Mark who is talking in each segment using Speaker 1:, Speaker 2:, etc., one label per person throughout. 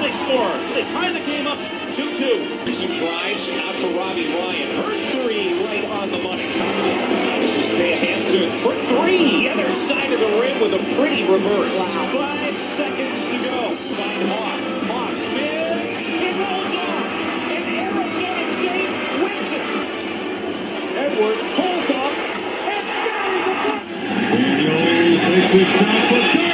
Speaker 1: They score. They tie the game up 2-2.
Speaker 2: Some drives out for Robbie Ryan. Her three right on the money. This is Taya Hansen for three. Other side of the rim with a pretty reverse.
Speaker 1: Wow. 5 seconds to go. Find Hawk. Hawk spins. It rolls off. And Arizona State wins it. Edward pulls off and buries the puck.
Speaker 3: Daniels takes the shot for Kirby.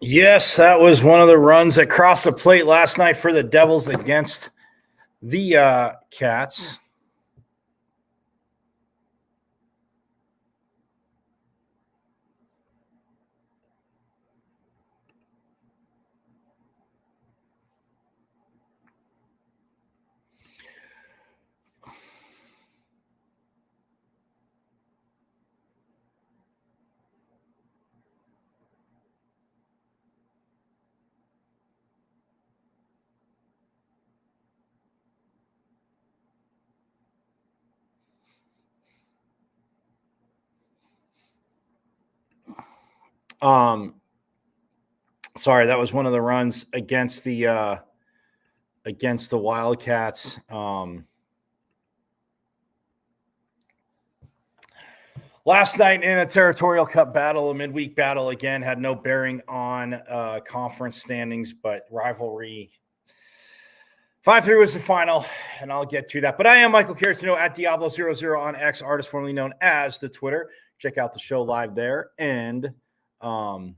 Speaker 4: Yes, that was one of the runs that crossed the plate last night for the Devils against the Cats. Sorry, that was one of the runs against the Wildcats. Last night in a Territorial Cup battle, a midweek battle, again, had no bearing on conference standings, but rivalry. 5-3 was the final, and I'll get to that. But I am Michael Caratino at Diablo00 on X, artist formerly known as the Twitter. Check out the show live there. And check out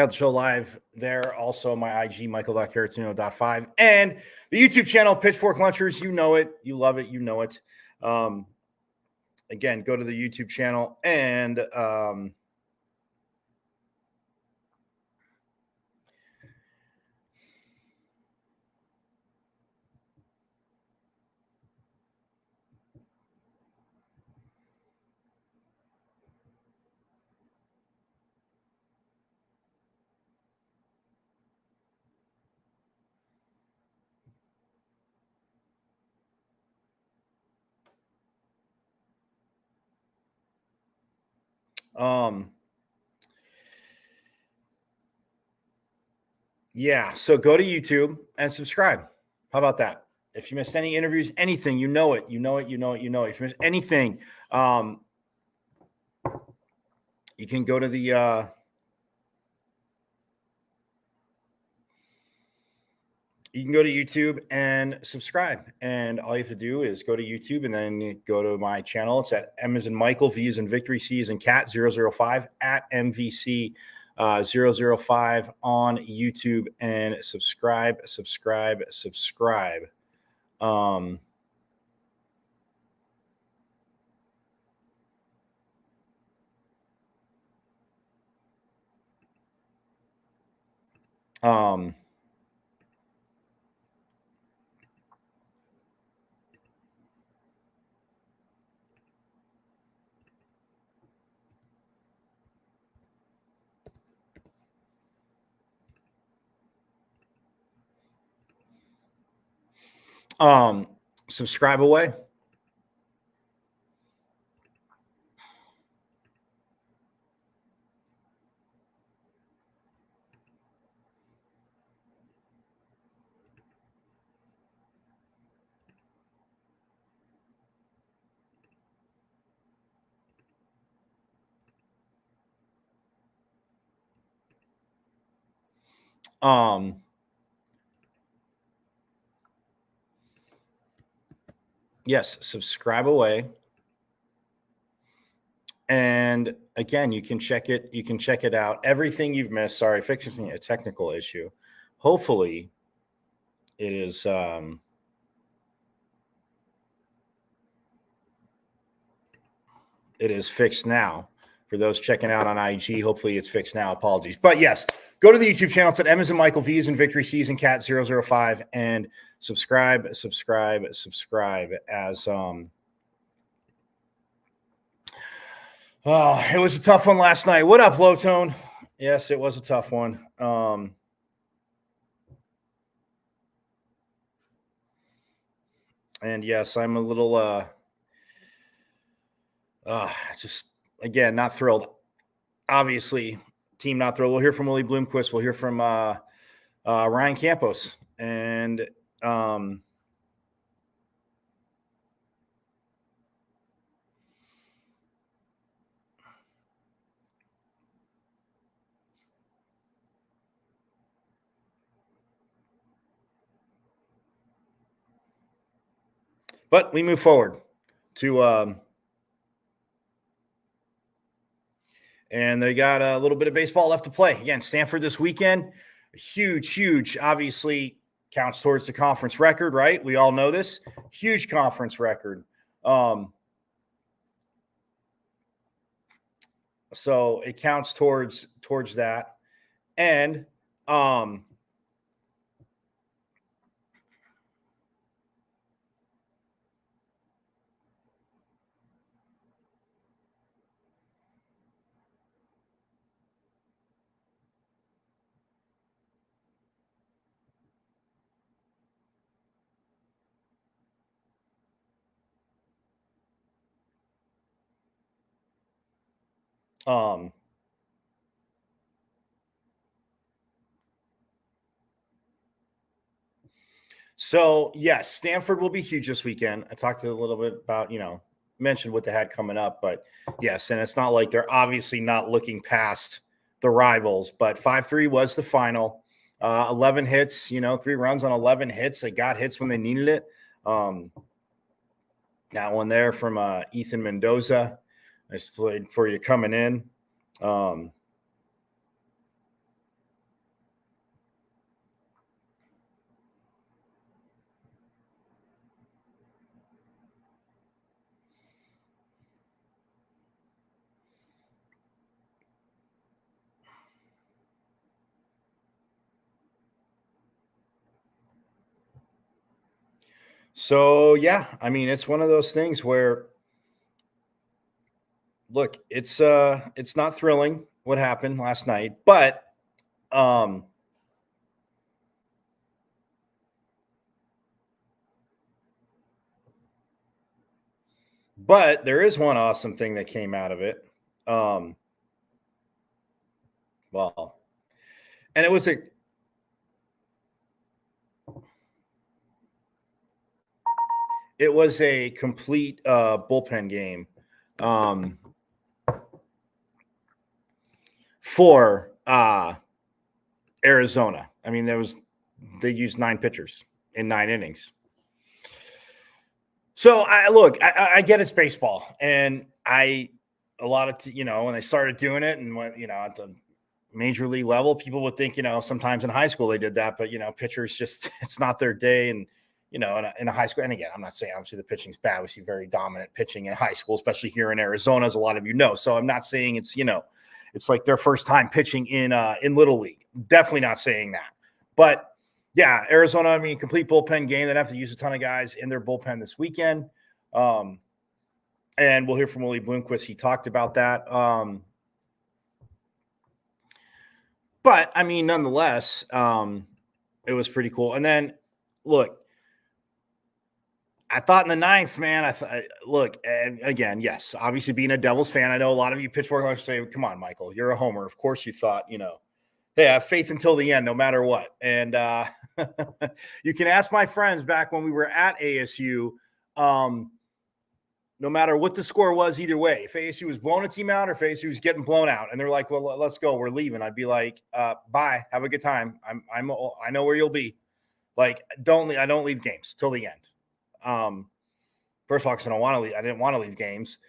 Speaker 4: the show live there. Also, my IG, michael.caratino.5. And the YouTube channel, Pitchfork Lunchers. You know it. You love it. You know it. Again, go to the YouTube channel and yeah, so go to YouTube and subscribe. How about that? If you missed any interviews, anything, you know it. If you missed anything, you can go to the you can go to YouTube and subscribe. And all you have to do is go to YouTube and then go to my channel. It's at M as in Michael, V as in Victory, C as in Cat 005 at MVC 005 on YouTube and subscribe. Subscribe away. Yes, subscribe away. And again, you can check it. You can check it out. Everything you've missed. Sorry, fixing a technical issue. Hopefully, it is. It is fixed now. For those checking out on IG, hopefully it's fixed now. Apologies. But yes, go to the YouTube channel. It's at Emmons and Michael V's and Victory Season Cat 005 and subscribe as oh, it was a tough one last night. What up, Low Tone? Yes, it was a tough one. And yes, I'm a little just again not thrilled. Obviously, team not thrilled. We'll hear from Willie Bloomquist. We'll hear from Ryan Campos. And but we move forward to and they got a little bit of baseball left to play. Again, Stanford this weekend, huge, obviously counts towards the conference record, right? We all know this. Huge conference record. So it counts towards that. And so yes, Stanford will be huge this weekend. I talked a little bit about, mentioned what they had coming up, but yes, and it's not like they're obviously not looking past the rivals, but 5-3 was the final. 11 hits, 3 runs on 11 hits. They got hits when they needed it. That one there from Ethan Mendoza. Nice played for you coming in. So, yeah, I mean, it's one of those things where, look, it's not thrilling what happened last night, but there is one awesome thing that came out of it. Well, and it was a complete bullpen game for Arizona. I mean, they used 9 pitchers in 9 innings. So I get it's baseball, and when they started doing it, and when at the major league level, people would think sometimes in high school they did that, but pitchers just it's not their day, and in a high school. And again, I'm not saying obviously the pitching's bad. We see very dominant pitching in high school, especially here in Arizona, as a lot of you know. So I'm not saying it's it's like their first time pitching in Little League. Definitely not saying that, but. Yeah, Arizona, I mean, complete bullpen game. They'd have to use a ton of guys in their bullpen this weekend. And we'll hear from Willie Bloomquist. He talked about that. But, I mean, nonetheless, it was pretty cool. And then, look, I thought in the ninth, man, look, and again, yes, obviously being a Devils fan, I know a lot of you Pitchfork owners say, come on, Michael, you're a homer. Of course you thought, hey, I have faith until the end, no matter what. And you can ask my friends back when we were at ASU, no matter what the score was, either way, if ASU was blowing a team out or if ASU was getting blown out, and they're like, well, let's go, we're leaving. I'd be like, bye, have a good time. I know where you'll be. Like, I don't leave games till the end. First of all, because I didn't want to leave games,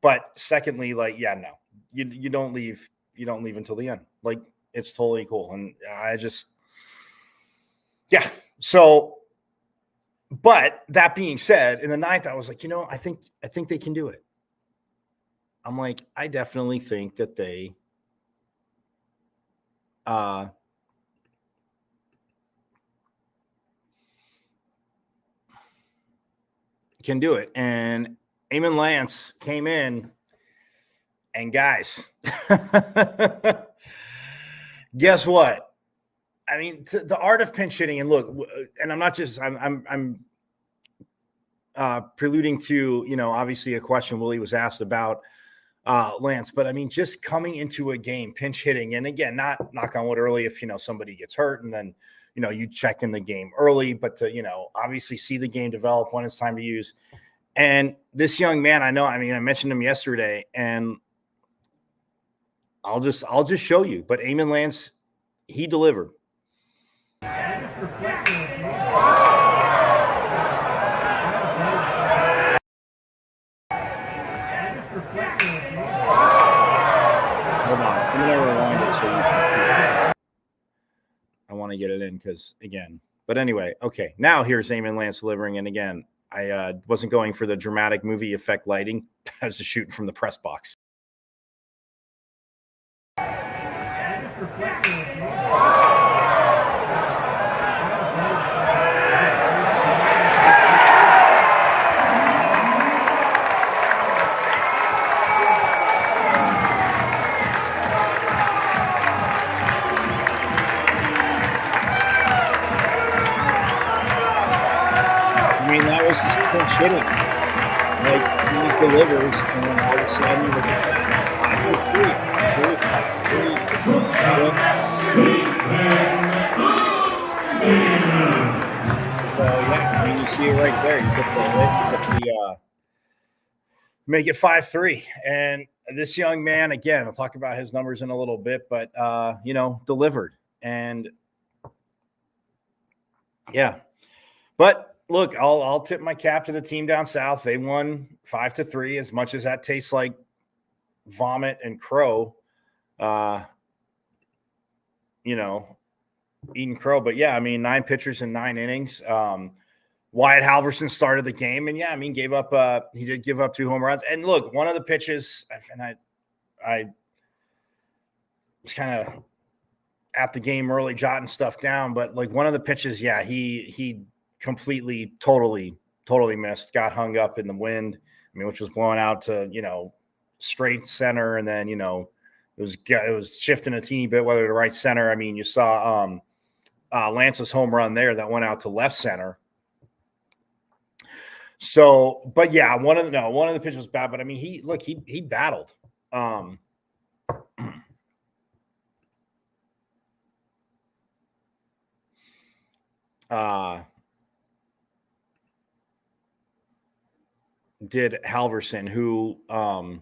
Speaker 4: but secondly, like, yeah, no, you don't leave until the end. Like, it's totally cool. And I just, yeah. So, but that being said, in the ninth, I was like, I think they can do it. I'm like, I definitely think that they, can do it. And Eamon Lance came in, and guys, guess what? I mean, the art of pinch hitting, and look, and I'm not just, I'm preluding to, obviously a question Willie was asked about Lance, but I mean, just coming into a game, pinch hitting, and again, not knock on wood early if, somebody gets hurt, and then, you check in the game early, but to, obviously see the game develop when it's time to use. And this young man, I mentioned him yesterday, and I'll just show you, but Eamon Lance, he delivered. Hold on, I'm going to rewind it so you can. I want to get it in because, again, but anyway, okay. Now here's Eamon Lance delivering, and again, I wasn't going for the dramatic movie effect lighting. I was just shooting from the press box. That was just pinch hitting. Like, he delivers, and then all of a sudden, so yeah, you see it right there. You get the make it 5-3, and this young man, again, I'll talk about his numbers in a little bit, but delivered, and yeah, but. Look, I'll tip my cap to the team down south. They won 5-3. As much as that tastes like vomit and crow, eating crow. But yeah, 9 pitchers in 9 innings. Wyatt Halverson started the game, and yeah, gave up. He did give up 2 home runs. And look, one of the pitches, and I was kind of at the game early, jotting stuff down. But like one of the pitches, yeah, he completely, totally missed, got hung up in the wind, which was blowing out to, straight center. And then, it was shifting a teeny bit, whether to right center. You saw Lance's home run there that went out to left center. So, but yeah, one of the pitches was bad, but he battled. Did Halverson, who and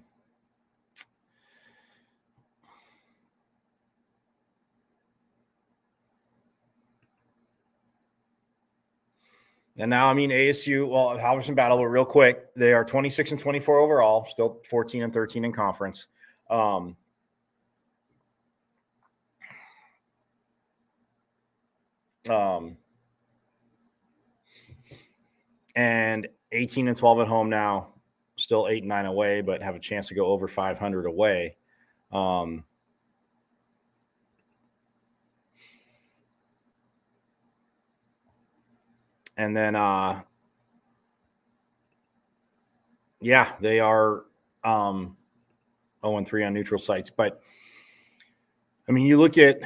Speaker 4: now ASU, well, Halverson battle, but real quick, they are 26-24 overall, still 14-13 in conference. And 18-12 at home now, still 8-9 away, but have a chance to go over 500 away. And then, yeah, they are 0-3 on neutral sites. But, you look at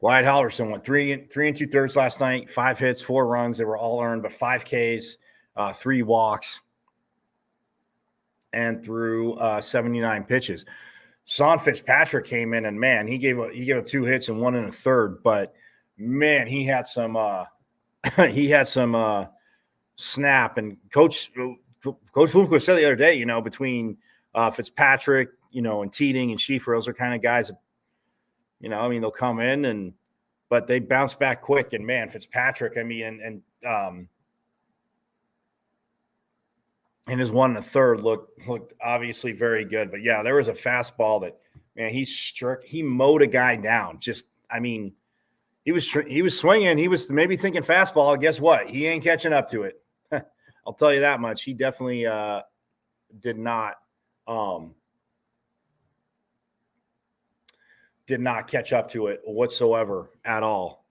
Speaker 4: Wyatt Halverson went 3 2/3 last night, 5 hits, 4 runs. They were all earned, but 5 Ks, 3 walks, and threw 79 pitches. Son Fitzpatrick came in, and man, he gave up 2 hits and 1 1/3. But man, he had some snap. And Coach Blumquist said the other day, between Fitzpatrick, and Teeding and Schieffer, those are kind of guys that, they'll come in but they bounce back quick. And man, Fitzpatrick, and his 1 1/3 looked obviously very good. But yeah, there was a fastball that, man, he mowed a guy down. He was swinging. He was maybe thinking fastball. Guess what? He ain't catching up to it. I'll tell you that much. He definitely did not catch up to it whatsoever at all.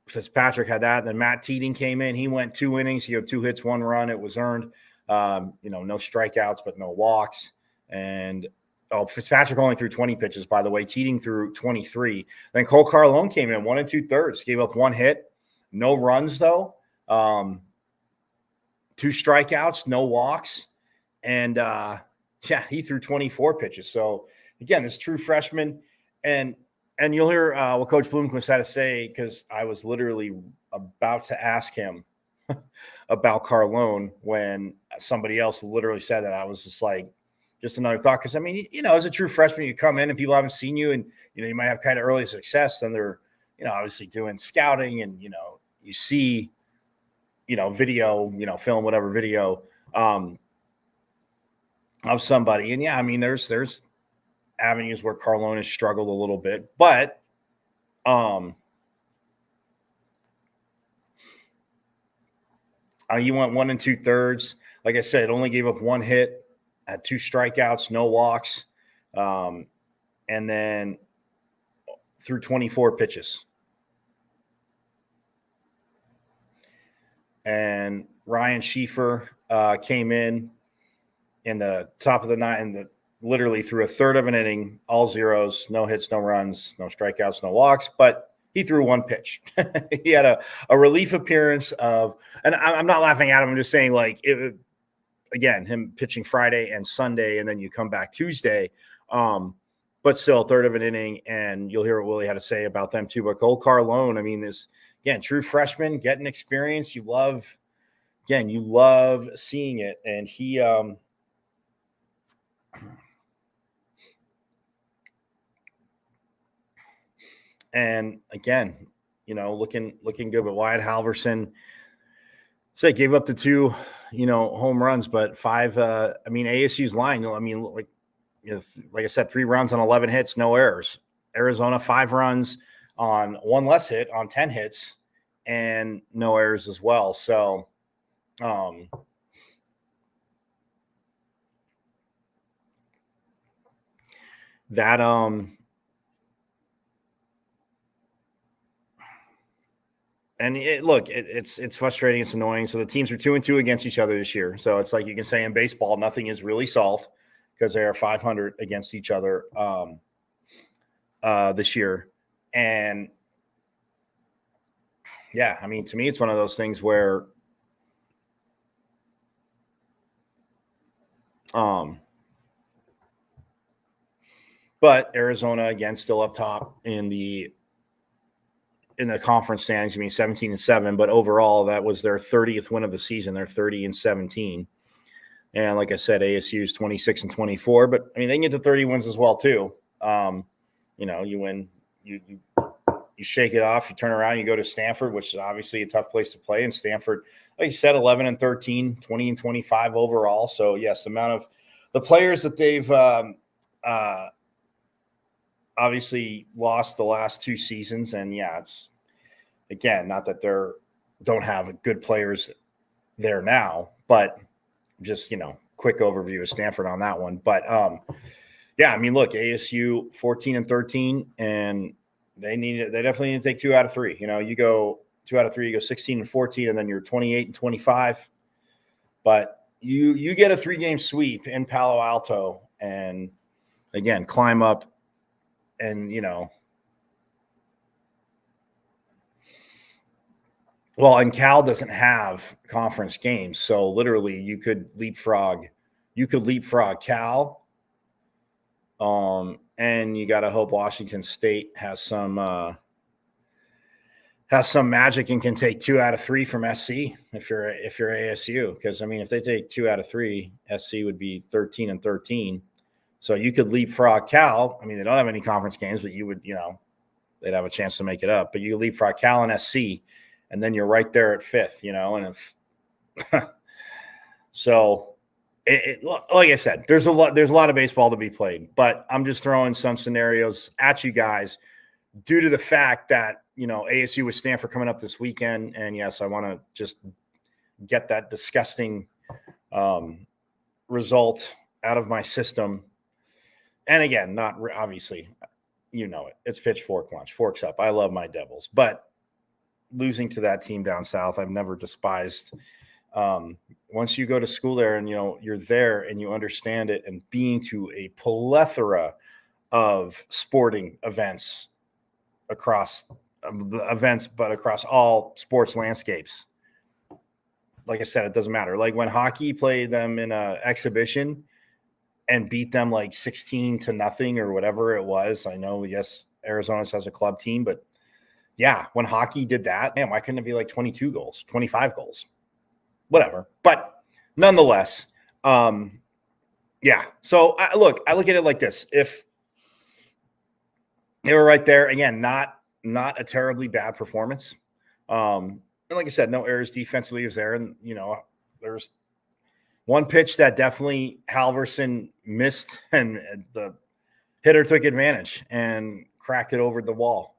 Speaker 4: Fitzpatrick had that. Then Matt Teeding came in. He went 2 innings. He had 2 hits, 1 run. It was earned. No strikeouts, but no walks. And Fitzpatrick only threw 20 pitches, by the way. Teeding threw 23. Then Cole Carlone came in 1 2/3, gave up 1 hit, no runs though. 2 strikeouts, no walks. And he threw 24 pitches. So again, this true freshman, and you'll hear what Coach Blumquist had to say, because I was literally about to ask him about Carlone when somebody else literally said that. I was just like, just another thought. Because as a true freshman, you come in and people haven't seen you, and you might have kind of early success. Then they're obviously doing scouting, and you see video, film, whatever video of somebody. And yeah, there's avenues where Carlone has struggled a little bit, but you went 1 2/3. Like I said, only gave up 1 hit, had 2 strikeouts, no walks, and then threw 24 pitches. And Ryan Schieffer came in the top of the 9 and literally threw a third of an inning, all zeros, no hits, no runs, no strikeouts, no walks, but he threw 1 pitch. He had a relief appearance of, and I'm not laughing at him, I'm just saying, like, again, him pitching Friday and Sunday, and then you come back Tuesday, but still a third of an inning, and you'll hear what Willie had to say about them too. But Cole Carlone, this, again, true freshman, getting experience. You love seeing it. And he, and again, looking good. But Wyatt Halverson, so gave up the 2, home runs, but 5. ASU's line. Like I said, 3 runs on 11 hits, no errors. Arizona 5 runs on 1 less hit on 10 hits, and no errors as well. So, that and it's frustrating. It's annoying. So the teams are 2-2 against each other this year. So it's like you can say in baseball, nothing is really solved, because they are 500 against each other this year. And yeah, to me, it's one of those things where but Arizona, again, still up top in the conference standings. 17-7, but overall that was their 30th win of the season. They're 30-17. And like I said, ASU is 26-24, but they can get to 30 wins as well too. You win, you shake it off, you turn around, you go to Stanford, which is obviously a tough place to play. And Stanford, like you said, 11-13, 20-25 overall. So yes, the amount of the players that they've obviously lost the last 2 seasons. And yeah, it's, again, not that they're don't have good players there now, but just, quick overview of Stanford on that one. But yeah, look, ASU 14-13, and they definitely need to take 2 out of 3. You go 2 out of 3, you go 16-14, and then you're 28-25. But you get a 3-game sweep in Palo Alto, and again, climb up, and well, and Cal doesn't have conference games, so literally you could leapfrog Cal. And you got to hope Washington State has some magic and can take 2 out of 3 from SC if you're ASU, because I mean, if they take 2 out of 3, SC would be 13-13. So you could leapfrog Cal. I mean, they don't have any conference games, but you would, they'd have a chance to make it up. But you leapfrog Cal and SC, and then you're right there at 5th, and if so. Like I said, there's a lot of baseball to be played, but I'm just throwing some scenarios at you guys due to the fact that, ASU with Stanford coming up this weekend. And yes, I want to just get that disgusting result out of my system. And again, not obviously, it's pitchfork lunch, forks up. I love my Devils, but losing to that team down south, I've never despised. Once you go to school there and you're there and you understand it, and being to a plethora of sporting events across all sports landscapes. Like I said, it doesn't matter. Like when hockey played them in a exhibition and beat them like 16-0 or whatever it was. I know, yes, Arizona has a club team, but yeah, when hockey did that, man, why couldn't it be like 22 goals, 25 goals? Whatever. But nonetheless, yeah. So I look at it like this. If they were right there, again, not a terribly bad performance. And like I said, no errors defensively was there. And, there's one pitch that definitely Halverson missed, and the hitter took advantage and cracked it over the wall.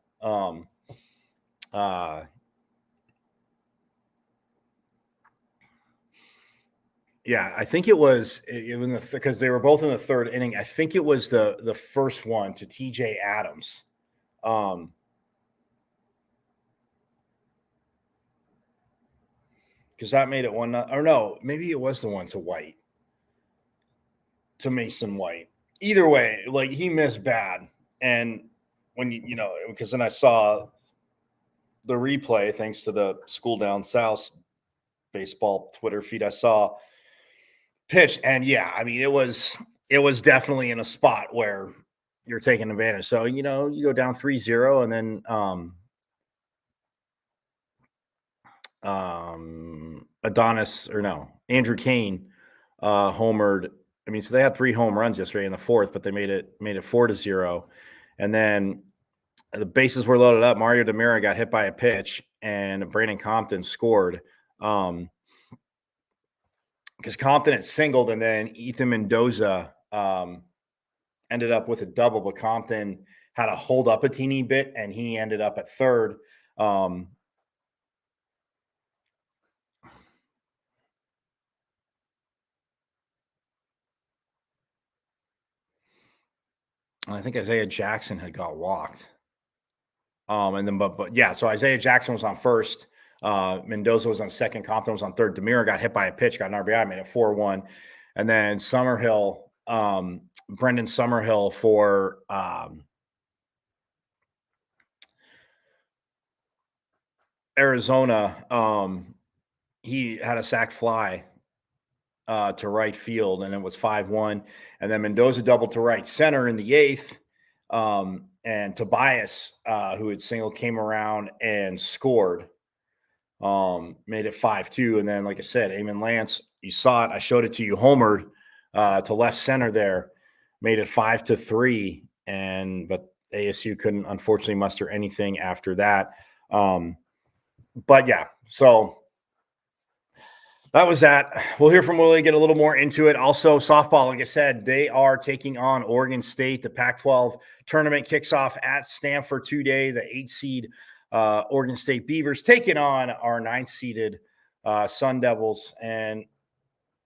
Speaker 4: Yeah, I think it was because they were both in the 3rd inning. I think it was the first one to TJ Adams. Because that made it 1-0. Or no, maybe it was the one to Mason White. Either way, like, he missed bad. And when because then I saw the replay, thanks to the School Down South baseball Twitter feed, I saw pitch, and yeah, I mean, it was definitely in a spot where you're taking advantage. So, you go down 3-0, and then Andrew Kane homered. I mean, so they had 3 home runs yesterday in the 4th, but they made it 4-0. And then the bases were loaded up. Mario Demira got hit by a pitch, and Brandon Compton scored. Because Compton had singled, and then Ethan Mendoza ended up with a double, but Compton had to hold up a teeny bit, and he ended up at 3rd. I think Isaiah Jackson had got walked. And then, but yeah, so Isaiah Jackson was on 1st. Mendoza was on 2nd. Compton was on 3rd. Demira got hit by a pitch, got an RBI, made it 4-1. And then Summerhill, Brendan Summerhill for Arizona, he had a sac fly to right field, and it was 5-1. And then Mendoza doubled to right center in the 8th. And Tobias, who had singled, came around and scored. Made it 5-2. And then, like I said, Eamon Lance, you saw it. I showed it to you, homered to left center there, made it 5-3. But ASU couldn't, unfortunately, muster anything after that. But yeah, so that was that. We'll hear from Willie, get a little more into it. Also, softball, like I said, they are taking on Oregon State. The Pac-12 tournament kicks off at Stanford today. The 8-seed Oregon State Beavers taking on our 9th-seeded Sun Devils. And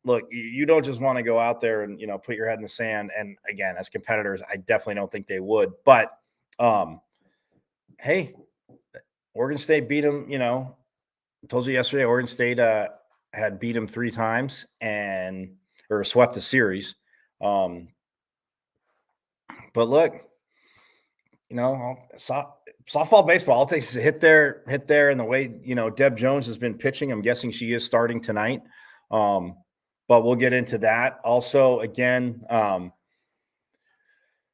Speaker 4: look, you don't just want to go out there and, put your head in the sand. And again, as competitors, I definitely don't think they would. But hey, Oregon State beat them, I told you yesterday, Oregon State had beat them 3 times or swept the series. But look, softball, baseball, all it takes is a hit there. And the way, Deb Jones has been pitching, I'm guessing she is starting tonight. But we'll get into that. Also, again,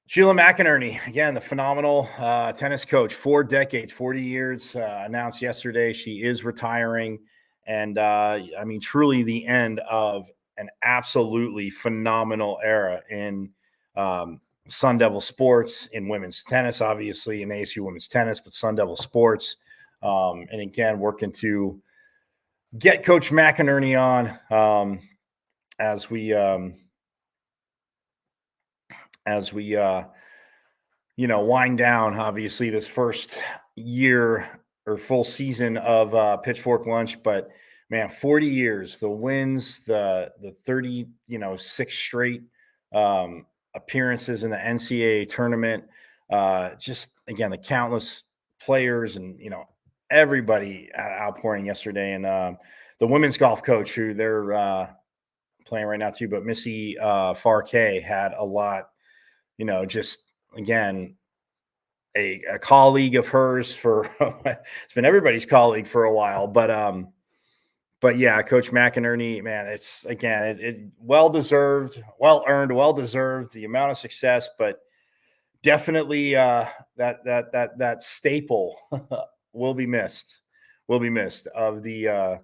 Speaker 4: Sheila McInerney, again, the phenomenal tennis coach, 4 decades, 40 years, announced yesterday she is retiring. And, truly the end of an absolutely phenomenal era in Sun Devil sports, in women's tennis, obviously, in ASU women's tennis, but Sun Devil sports. And, again, working to get Coach McInerney on as we wind down, obviously, this first year or full season of Pitchfork Lunch. But man, 40 years, the wins, the 36 straight appearances in the NCAA tournament, just again, the countless players and everybody outpouring yesterday. And the women's golf coach, who they're playing right now too, but Missy Farquet had a lot. Just again, a colleague of hers for it's been everybody's colleague for a while, but yeah, Coach McInerney, man, it's again, it well deserved, well earned, well deserved, the amount of success, but definitely that staple will be missed of the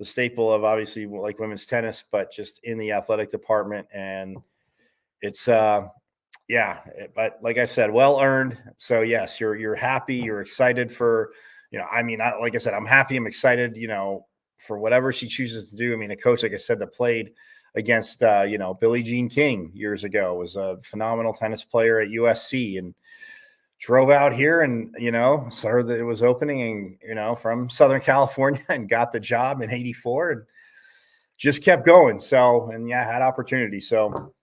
Speaker 4: staple of, obviously, like women's tennis, but just in the athletic department. And it's yeah, but like I said, well earned. So yes, you're happy, you're excited for, like I said, I'm happy, I'm excited, for whatever she chooses to do. A coach, like I said, that played against, Billie Jean King years ago, was a phenomenal tennis player at USC and drove out here and, saw that it was opening and, from Southern California and got the job in 84 and just kept going. So, and yeah, had opportunity. So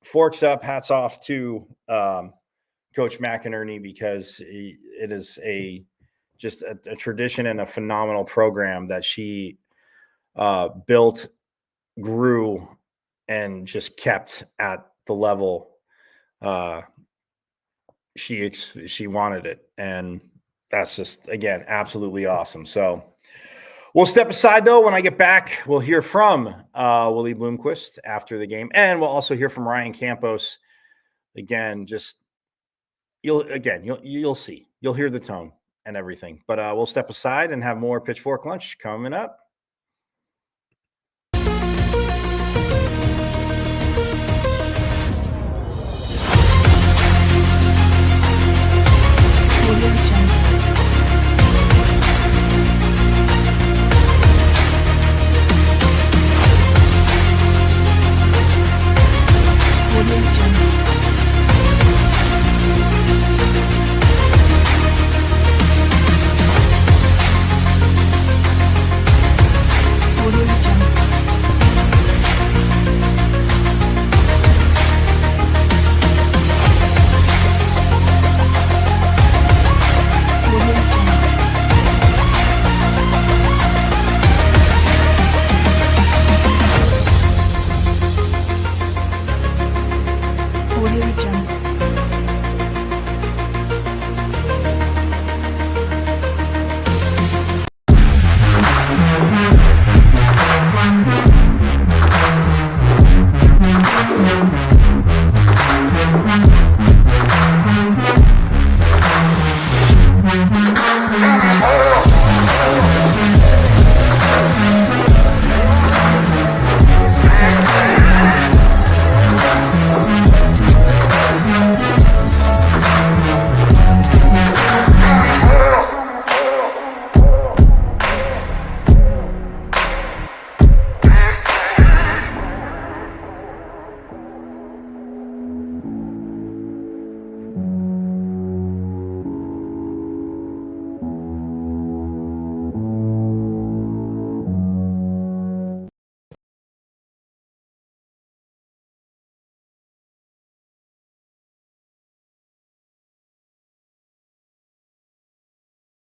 Speaker 4: forks up, hats off to Coach McInerney, because it is just a tradition and a phenomenal program that she built, grew, and just kept at the level she wanted it. And that's just, again, absolutely awesome. So we'll step aside, though. When I get back, we'll hear from Willie Bloomquist after the game, and we'll also hear from Ryan Campos. Again, just you'll see, you'll hear the tone and everything. But we'll step aside and have more Pitchfork Lunch coming up.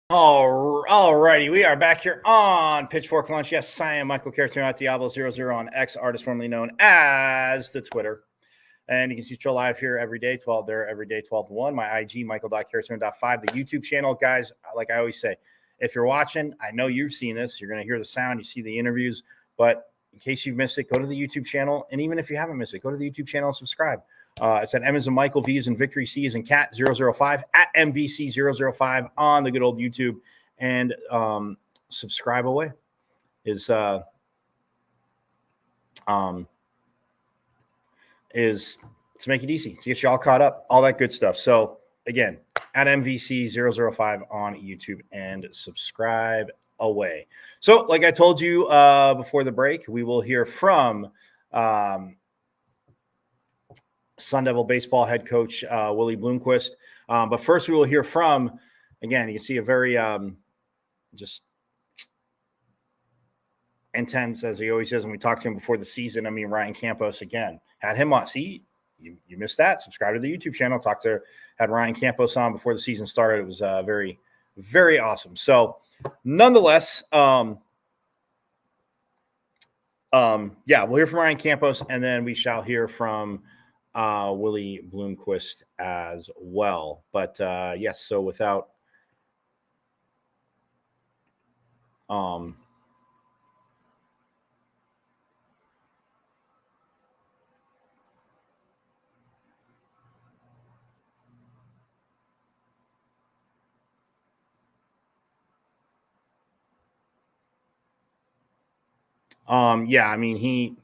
Speaker 4: All righty, we are back here on Pitchfork Lunch. Yes, I am Michael Carrasino at Diablo00 on X, artist formerly known as the Twitter. And you can see Joe live here every day, 12 there, every day, 12 to 1. My IG, Michael.Carrasino.5. The YouTube channel, guys, like I always say, if you're watching, I know you've seen this. You're going to hear the sound, you see the interviews. But in case you've missed it, go to the YouTube channel. And even if you haven't missed it, go to the YouTube channel and subscribe. It's at M as in Michael, V as in Victory, C as in Cat 005 at MVC005 on the good old YouTube. And subscribe away is to make it easy, to get you all caught up, all that good stuff. So again, at MVC005 on YouTube and subscribe away. So like I told you before the break, we will hear from Sun Devil baseball head coach Willie Bloomquist. But first we will hear from, again, you can see a very just intense, as he always says when we talk to him before the season. I mean, Ryan Campos, again, had him on. See, you missed that. Subscribe to the YouTube channel. Had Ryan Campos on before the season started. It was very, very awesome. So nonetheless, yeah, we'll hear from Ryan Campos, and then we shall hear from Willie Bloomquist as well. But yes, so without yeah, I mean, he,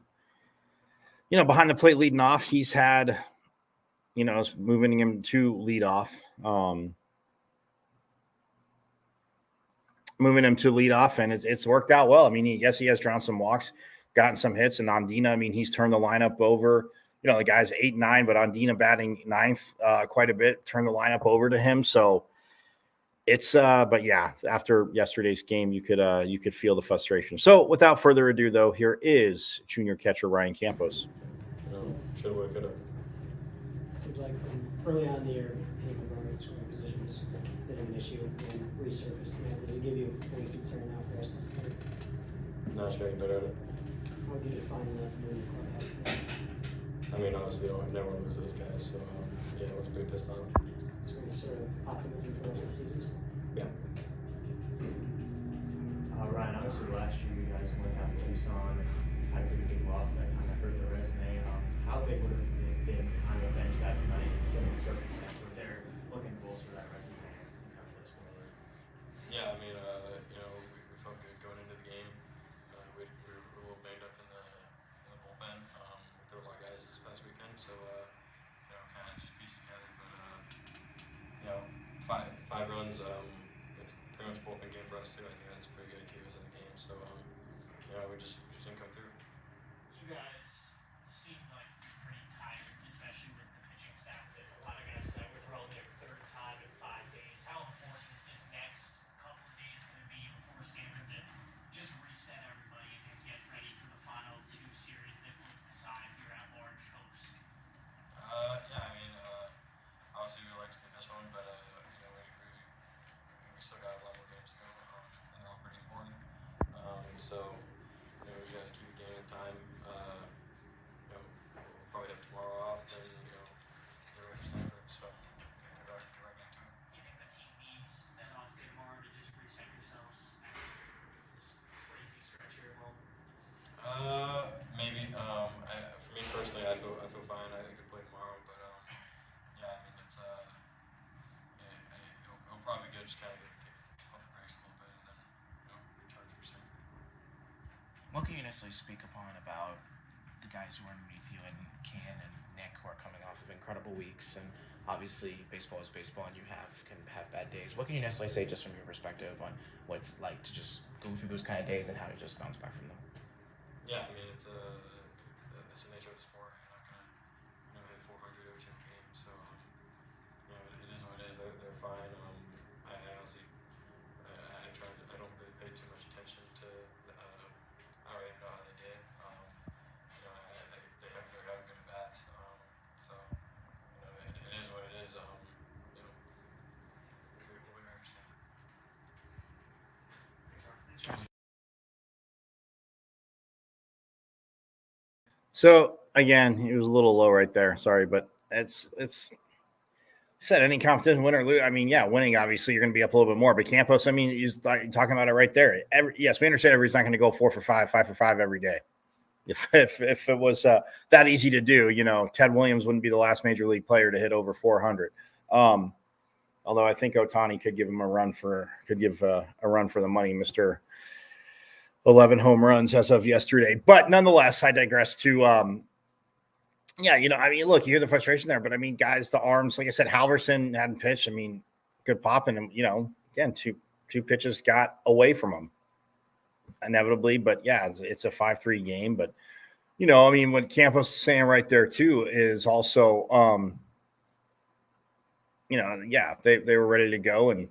Speaker 4: behind the plate leading off, he's had, moving him to lead off, and it's worked out well. I mean, he has drawn some walks, gotten some hits, and Andina, I mean, he's turned the lineup over. The guy's 8-9, but Andina batting ninth quite a bit, turned the lineup over to him. So it's but yeah, after yesterday's game, you could feel the frustration. So without further ado, though, here is junior catcher Ryan Campos.
Speaker 5: Should work it up.
Speaker 6: Seems like from early on in the year, taking guard scoring positions been an issue and resurfaced. Does it give you any concern now for the rest of the season?
Speaker 5: No, it's getting better at it.
Speaker 6: How would you define the movie clubhouse today?
Speaker 5: I mean, obviously, never lose those guys, so yeah, I was pretty pissed off.
Speaker 6: Is there any sort of optimism for the rest of the season?
Speaker 5: Yeah.
Speaker 7: Ryan, obviously last year you guys went down to Tucson and had a pretty big loss that kind of hurt the resume. How big would it have been to kind of avenge that tonight in similar circumstances where they're looking to bolster that resume and become this spoiler?
Speaker 5: Yeah, I mean, we felt good going into the game. We were a little banged up in the bullpen. We threw a lot of guys this past weekend, so kind of just pieced together. But five runs. It's pretty much a bullpen game for us too. I think that's pretty good to keep us in the game. So we just didn't come through.
Speaker 8: You guys seem like you're pretty tired, especially with the pitching staff. That a lot of guys tonight were throwing their third time in 5 days. How important is this next couple of days going to be before Stanford to just reset everybody and get ready for the final 2 series that will decide your at-large hopes?
Speaker 5: Yeah, I mean, obviously we like to get this one, but we still got a lot more games to go, and they're all pretty important. So we got to keep it game in time. We'll probably have tomorrow off, then get ready for Stanford. So get right into it.
Speaker 8: You think the team needs that off day tomorrow to just reset yourselves after this crazy stretch here at home?
Speaker 5: Maybe. For me personally, I feel fine. I could play tomorrow, but yeah, I mean it's it'll probably be good just kind of pump the brakes a little bit and then recharge for Stanford.
Speaker 9: What can you necessarily speak upon about the guys who are underneath you and Ken and Nick, who are coming off of incredible weeks? And obviously, baseball is baseball, and you can have bad days. What can you necessarily say just from your perspective on what it's like to just go through those kind of days and how to just bounce back from them?
Speaker 5: Yeah, I mean it's the nature of the sport. You're not gonna hit 400 every single game, so it is what it is. They're fine. I honestly I don't really pay too much attention to. I don't even know how they did. They're having good at bats. So it is what it is. We'll be very Stanford.
Speaker 4: So again, he was a little low right there. Sorry, but it's said any competition, win or lose. I mean, yeah, winning obviously you're going to be up a little bit more. But Campos, I mean, you're talking about it right there. Yes, we understand everybody's not going to go 4 for 5, 5 for 5 every day. If it was that easy to do, you know, Ted Williams wouldn't be the last major league player to hit over 400. Although I think Ohtani could give him a run for the money, Mr. 11 home runs as of yesterday. But nonetheless, I digress to yeah, you know, I mean, look, you hear the frustration there, but I mean, guys, the arms, like I said, Halverson hadn't pitched. I mean, good popping him, you know, again, two pitches got away from him inevitably, but yeah, it's a 5-3 game. But, you know, I mean, what Campos is saying right there too is also, you know, yeah, they were ready to go. And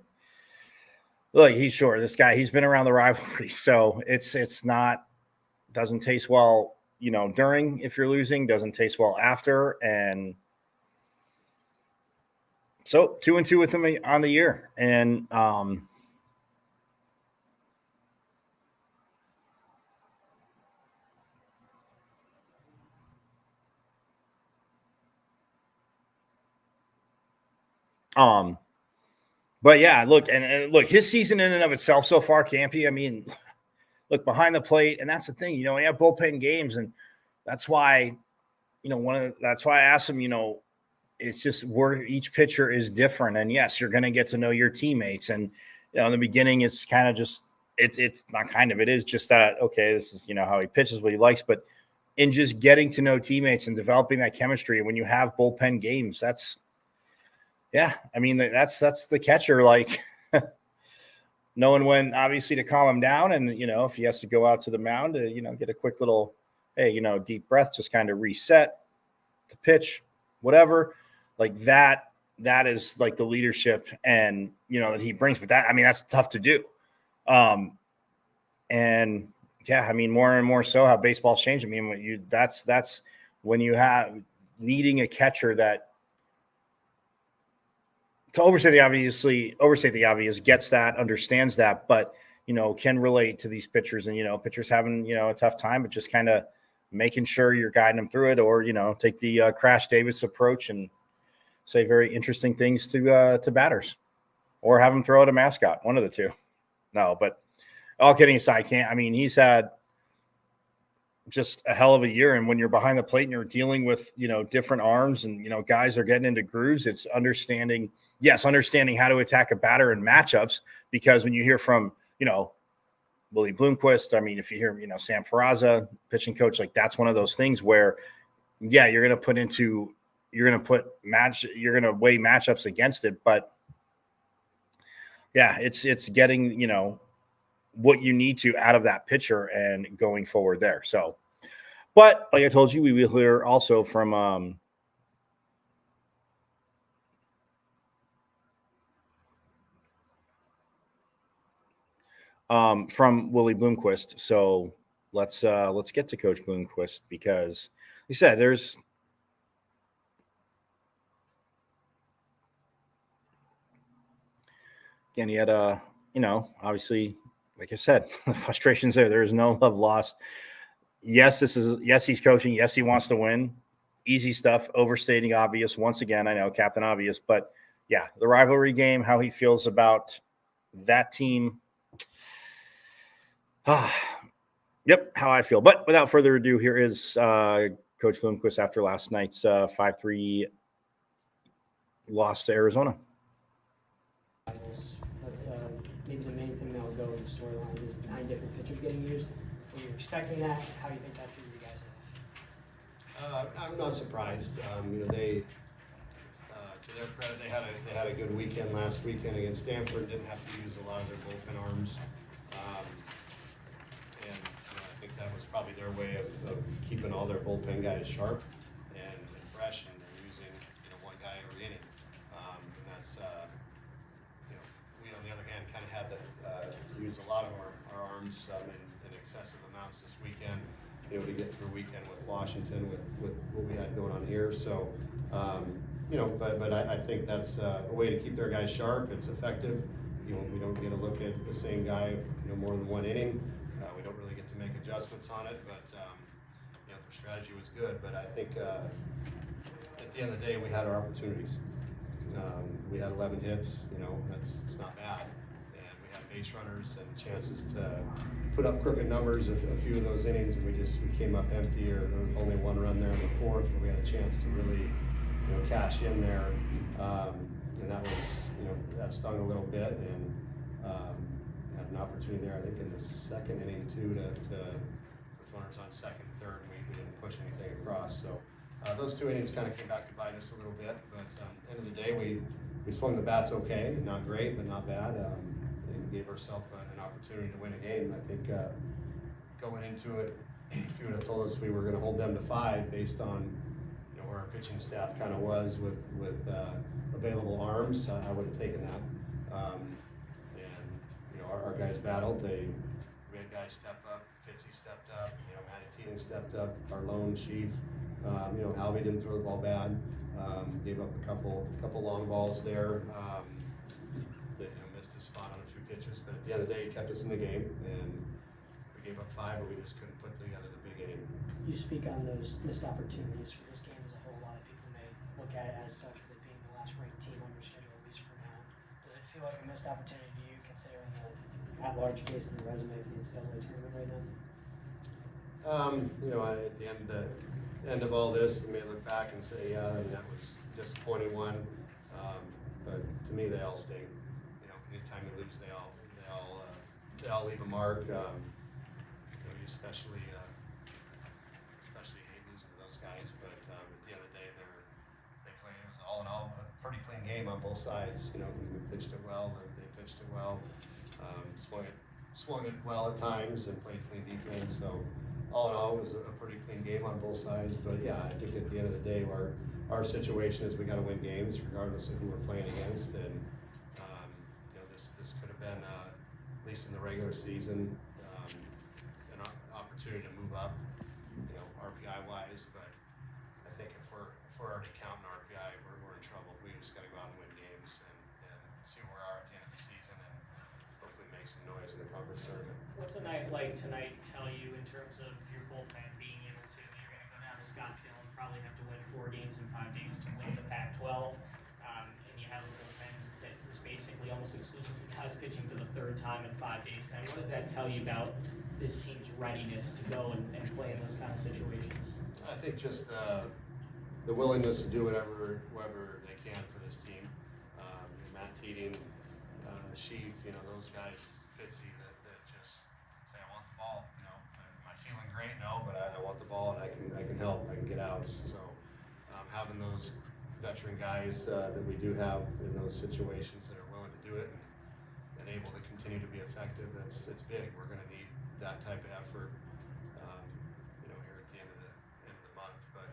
Speaker 4: look, this guy, he's been around the rivalry. So it's not, doesn't taste well, you know, during, if you're losing, doesn't taste well after. And so 2-2 with him on the year. And, but yeah, look, and look, his season in and of itself so far, Campy, I mean, look, behind the plate, and that's the thing, you know, we have bullpen games, and that's why, you know, that's why I asked him, you know, it's just where each pitcher is different. And yes, you're going to get to know your teammates. And, you know, in the beginning, it's kind of just, it's not kind of, it is just that, okay, this is, you know, how he pitches, what he likes, but in just getting to know teammates and developing that chemistry, when you have bullpen games, that's, yeah, I mean, that's the catcher, like knowing when obviously to calm him down. And, you know, if he has to go out to the mound to, you know, get a quick little, hey, you know, deep breath, just kind of reset the pitch, whatever, like that is like the leadership and, you know, that he brings. But that, I mean, that's tough to do. And yeah, I mean, more and more so how baseball's changed. I mean, that's when you have needing a catcher that, to overstate the obvious, gets that, understands that, but, you know, can relate to these pitchers. And, you know, pitchers having, you know, a tough time, but just kind of making sure you're guiding them through it, or, you know, take the Crash Davis approach and say very interesting things to batters, or have them throw out a mascot, one of the two. No, but all kidding aside, he's had just a hell of a year. And when you're behind the plate and you're dealing with, you know, different arms and, you know, guys are getting into grooves, it's understanding how to attack a batter in matchups. Because when you hear from, you know, Willie Bloomquist, I mean, if you hear, you know, Sam Peraza, pitching coach, like that's one of those things where, yeah, you're going to weigh matchups against it. But yeah, it's getting, you know, what you need to out of that pitcher and going forward there. So, but like I told you, we will hear also from, from Willie Bloomquist. So let's get to Coach Bloomquist, because he said there's again, he had you know, obviously, like I said, the frustrations there. There is no love lost. Yes, he's coaching. Yes, he wants to win. Easy stuff, overstating obvious. Once again, I know Captain Obvious, but yeah, the rivalry game, how he feels about that team. Yep, how I feel. But without further ado, here is Coach Bloomquist after last night's 5-3 loss to Arizona.
Speaker 6: But maybe the main thing that will go in the storylines is 9 different pitchers getting used. Were you expecting that? How do you think that threw you guys off?
Speaker 10: I'm not surprised. You know, they, to their credit, they had a good weekend last weekend against Stanford. Didn't have to use a lot of their bullpen arms, and you know, I think that was probably their way of keeping all their bullpen guys sharp and fresh. And they're using, you know, one guy every inning, and that's you know, we on the other hand kind of had to use a lot of our arms in excessive amounts this weekend, you know, to get through a weekend with Washington with what we had going on here. So, you know, but I think that's a way to keep their guys sharp. It's effective. You know, we don't get a look at the same guy, you know, more than one inning. We don't really get to make adjustments on it, but you know, the strategy was good, but I think at the end of the day, we had our opportunities. We had 11 hits, you know, it's not bad. And we had base runners and chances to put up crooked numbers a few of those innings, and we came up empty, or only one run there in the fourth where we had a chance to really, you know, cash in there. And that was, you know, that stung a little bit, and had an opportunity there, I think, in the second inning too, with runners on second and third, and we didn't push anything across. So those 2 innings kind of came back to bite us a little bit, but end of the day, we swung the bats okay, not great, but not bad, and gave ourselves an opportunity to win a game. I think going into it, if you would have told us we were going to hold them to 5 based on, you know, where our pitching staff kind of was with available arms, I would have taken that. And you know, our guys battled. We had guys step up. Fitzy stepped up. You know, Matty Teeling stepped up. Our lone chief. You know, Halvey didn't throw the ball bad. Gave up a couple long balls there. That, you know, missed his spot on a few pitches, but at the end of the day, he kept us in the game, and we gave up 5, but we just couldn't put together the big inning.
Speaker 6: You speak on those missed opportunities for this game as a whole. A lot of people may look at it as such, with it being the last ranked team on your schedule, at least for now. Does it feel like a missed opportunity to you, considering that you have a large case in your resume for the NCAA tournament right now?
Speaker 10: You know, at the end of all this, you may look back and say, yeah, that was a disappointing one. But to me, they all sting. You know, anytime you lose, they all leave a mark. You know, you especially hate losing to those guys. But at the end of the day, they play. It was all in all a pretty clean game on both sides. You know, we pitched it well. They pitched it well. Swung it well at times and played clean defense. So all in all, it was a pretty clean game on both sides. But yeah, I think at the end of the day, our situation is we got to win games regardless of who we're playing against. And you know, this could have been at least in the regular season an opportunity to move up, you know, RPI wise. But I think if we're already counting RPI, we're in trouble. We just got to go out and win games and see where we are at the end of the season, and hopefully make some noise in the conference tournament.
Speaker 8: What's a night like tonight tell you in terms of your bullpen being able to, you're going to go down to Scottsdale and probably have to win 4 games in 5 days to win the Pac-12, and you have a bullpen that was basically almost exclusively guys pitching for the 3rd time in 5 days. Now, what does that tell you about this team's readiness to go and play in those kind of situations?
Speaker 10: I think just the willingness to do whatever they can for this team. Matt Teeting, Sheaf, you know, those guys, Fitzy, that just say, I want the ball. You know, am I feeling great? No, but I want the ball, and I can help. I can get outs. So having those veteran guys that we do have in those situations that are willing to do it and able to continue to be effective, it's big. We're going to need that type of effort, you know, here at the end of the month. But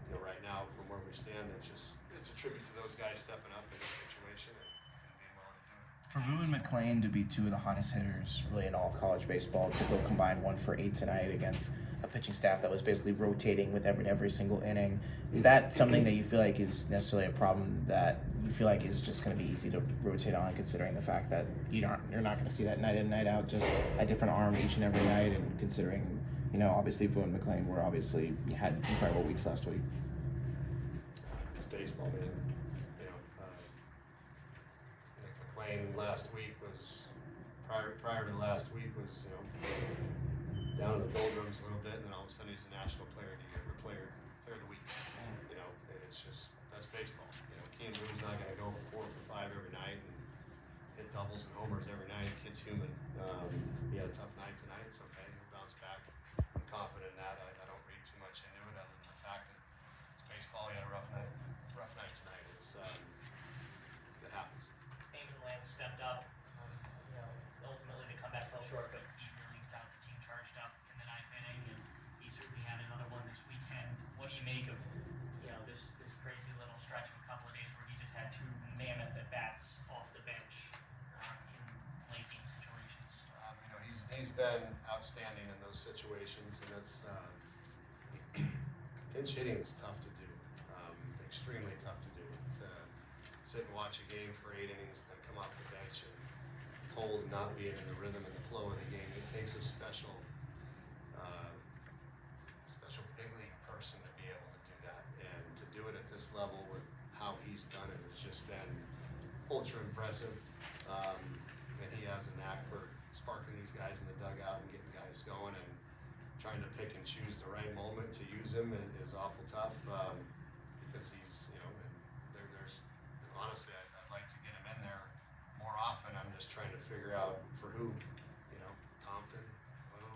Speaker 10: you know, right now, from where we stand, it's a tribute to those guys stepping up in this situation and being willing to do it.
Speaker 9: For Vu and McLean to be 2 of the hottest hitters really in all of college baseball, to go combine 1 for 8 tonight against a pitching staff that was basically rotating with every single inning, is that something that you feel like is necessarily a problem that you feel like is just going to be easy to rotate on, considering the fact that you're not going to see that night in, night out, just a different arm each and every night, and considering, you know, obviously Vu and McLean were obviously had incredible weeks last week.
Speaker 10: It's baseball, man. You know, I think McLean last week was prior to last week was, you know, down in the doldrums a little bit, and then all of a sudden he's the national player of the year, or player of the week. You know, it's just, that's baseball. You know, Keen Vu's not going to go 4 for 5 every night and hit doubles and homers every night. The kid's human. He had a tough night tonight. It's okay. He'll bounce back. I'm confident in that. I don't read too much into it, other than the fact that it's baseball. He had a rough night tonight. It happens.
Speaker 8: Eamon Lance stepped up. You know, ultimately the comeback fell short, but he really got the team charged up in the 9th inning, and he certainly had another one this weekend. What do you make of, you know, this crazy little stretch of a couple of days where he just had 2 mammoth at bats off the bench in late game situations?
Speaker 10: You know, he's been outstanding in those situations, and it's pinch hitting is tough to do, extremely tough to do. To sit and watch a game for 8 innings, then come off the bench and cold and not being in the rhythm and the flow of the game. It takes a special just been ultra impressive. And he has a knack for sparking these guys in the dugout and getting guys going, and trying to pick and choose the right moment to use him is awful tough, because he's, and there's honestly, I'd like to get him in there more often. I'm just trying to figure out for who, Compton, Lou,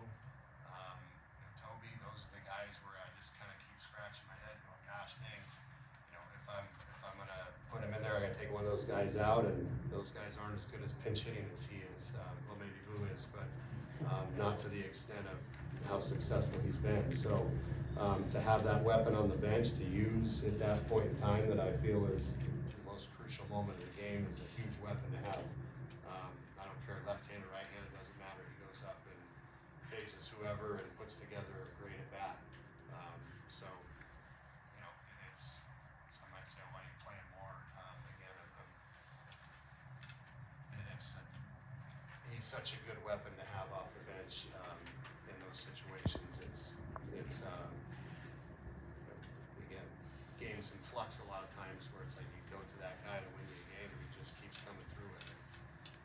Speaker 10: Toby. Those are the guys where I just kind of keep scratching my head going, gosh dang, if I'm gonna put him in there, I gotta take one of those guys out, and those guys aren't as good as pinch hitting as he is. Well, maybe Lou is, but not to the extent of how successful he's been. So to have that weapon on the bench to use at that point in time, that I feel is the most crucial moment of the game, is a huge weapon to have. I don't care left-handed or right-handed, it doesn't matter. He goes up and faces whoever and puts together a great at bat. So it's, some might say, why are you playing more? Again, he's such a good weapon to have off the bench in those situations. It's again, games in flux a lot of times where it's like you go to that guy to win the game and he just keeps coming through with it.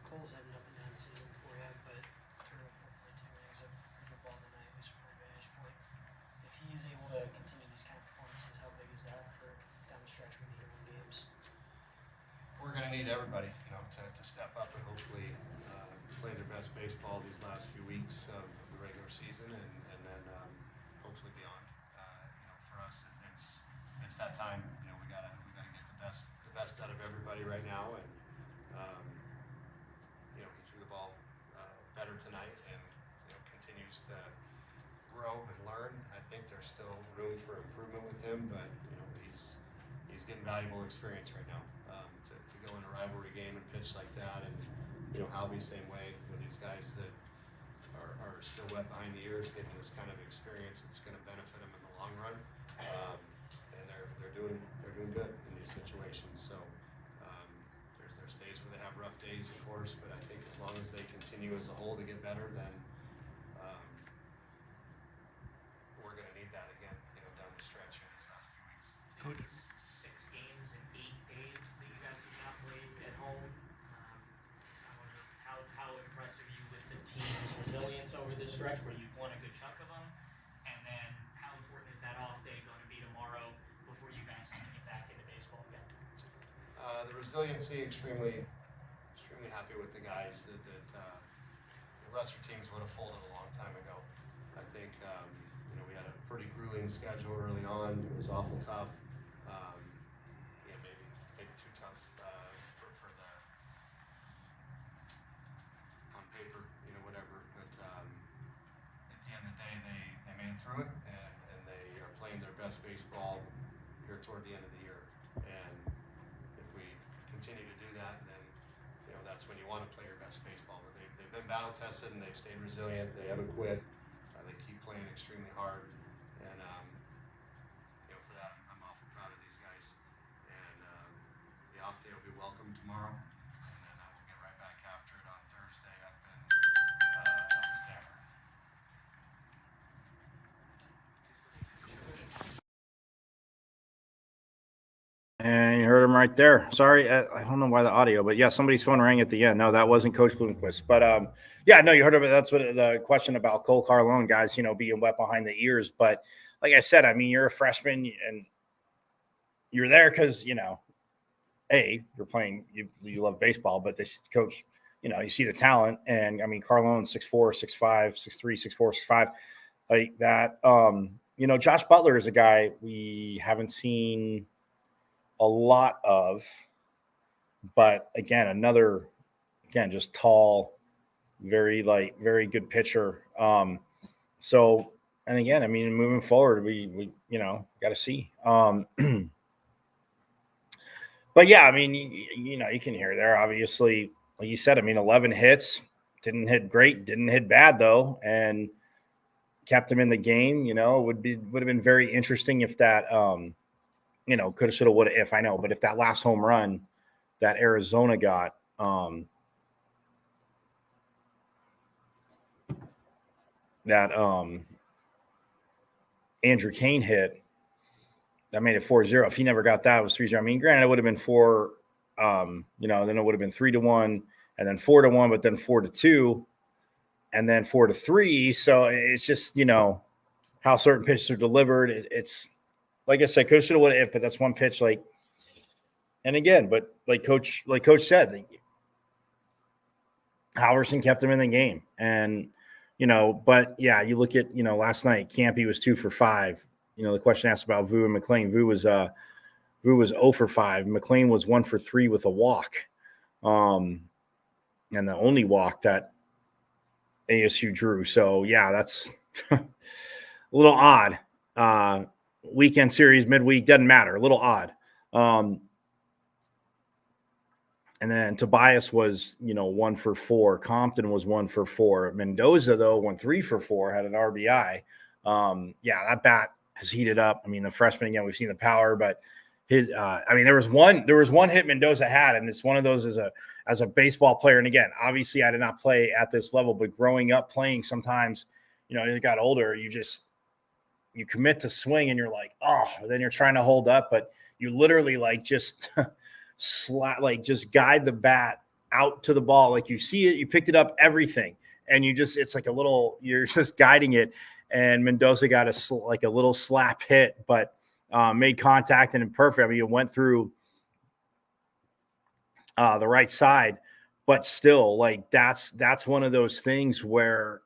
Speaker 6: Cole's had an up and down season for you, but turned over 4.2 innings of football tonight, at least from my vantage point. If he is able to continue these kind of performances, how big is that for down the stretch when you win games?
Speaker 10: We're going to need everybody, to step up and hopefully play their best baseball these last few weeks of the regular season, and then hopefully beyond. For us, it's that time. We gotta get the best out of everybody right now, and he threw the ball better tonight, and continues to grow and learn. I think there's still room for improvement with him, but he's getting valuable experience right now. To go in a rivalry game and pitch like that, and Halby same way, with these guys that are still wet behind the ears, getting this kind of experience, it's going to benefit them in the long run. And they're doing good in these situations. So there's days where they have rough days, of course, but I think as long as they continue as a whole to get better, then we're going to need that again, down the stretch here these last few weeks.
Speaker 8: Coach, 6 games in 8 days that you guys have not played at home. I wonder how impressed are you with the team's resilience over this stretch where you've won a good chunk of them, and then how important is that off day going to be tomorrow before you guys have to get back into baseball again?
Speaker 10: The resiliency, extremely happy with the guys that the lesser teams would have folded a long time ago. I think we had a pretty grueling schedule early on. It was awful tough. Maybe too tough for the on paper, whatever. But at the end of the day, they made it through it, and they are playing their best baseball here toward the end of the year. And if we continue to do that, then that's when you want to play your best baseball. But they've been battle tested, and they've stayed resilient. They haven't quit. They keep playing extremely hard, and for that, I'm awful proud of these guys. And the off day will be welcome tomorrow, and then I will get right back after it on Thursday up in Stanford.
Speaker 4: And you heard him right there. Sorry, I don't know why the audio, but yeah, somebody's phone rang at the end. No, that wasn't Coach Bloomquist. But yeah, no, you heard of it. That's what the question about Cole Carlone, guys, being wet behind the ears. But like I said, I mean, you're a freshman and you're there because, you're playing, you love baseball, but this coach, you see the talent. And I mean, Carlone, 6'4", 6'5", 6'3", 6'4", 6'5", like that. Josh Butler is a guy we haven't seen a lot of, but again, just tall, very good pitcher. So, and again, I mean, moving forward, we got to see. But yeah, I mean, you can hear there, obviously, like you said, I mean, 11 hits, didn't hit great, didn't hit bad though, and kept him in the game. Would have been very interesting if that, coulda, shoulda, woulda, if I know, but if that last home run that Arizona got, that Andrew Kane hit, that made it 4-0. If he never got that, it was 3-0. I mean, granted, it would have been 4 Then it would have been 3-1 and then 4-1, but then 4-2 and then 4-3. So it's just, how certain pitches are delivered. It's like I said, coach should have would have, but that's one pitch. And again, but like coach said, Halverson kept him in the game. And, but yeah, you look at, last night, Campy was 2 for 5. The question asked about Vu and McLean. Vu was 0 for 5. McLean was 1 for 3 with a walk. And the only walk that ASU drew. So yeah, that's a little odd. Weekend series, midweek, doesn't matter. A little odd. And then Tobias was, 1 for 4. Compton was 1 for 4. Mendoza, though, went 3 for 4, had an RBI. That bat has heated up. I mean, the freshman, again, we've seen the power, but there was one hit Mendoza had, and it's one of those as a baseball player. And again, obviously I did not play at this level, but growing up playing, sometimes, as you got older, you commit to swing and you're like, oh, then you're trying to hold up, but you literally just just guide the bat out to the ball. Like you see it, you picked it up, everything. And it's like you're just guiding it. And Mendoza got a little slap hit, but made contact and perfect. I mean, it went through the right side, but still, that's one of those things where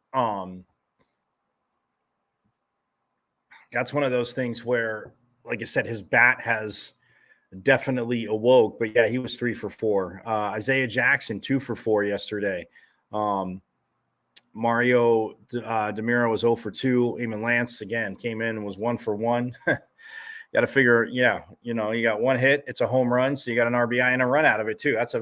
Speaker 4: like I said, his bat has definitely awoke. But yeah, he was 3 for 4. Isaiah Jackson 2 for 4 yesterday. Mario Demiro was 0 for 2. Eamon Lance again came in and was 1 for 1. Got to figure, you got one hit, it's a home run, so you got an RBI and a run out of it too. That's a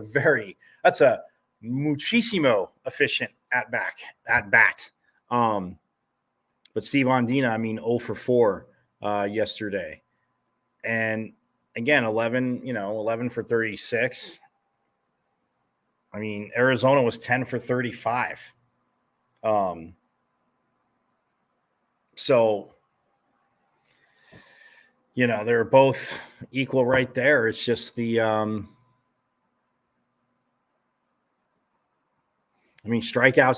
Speaker 4: muchísimo efficient at bat. But Steve Ondina, 0 for 4 yesterday, and again 11 for 36. I mean, Arizona was 10 for 35. So. They're both equal right there. It's just strikeouts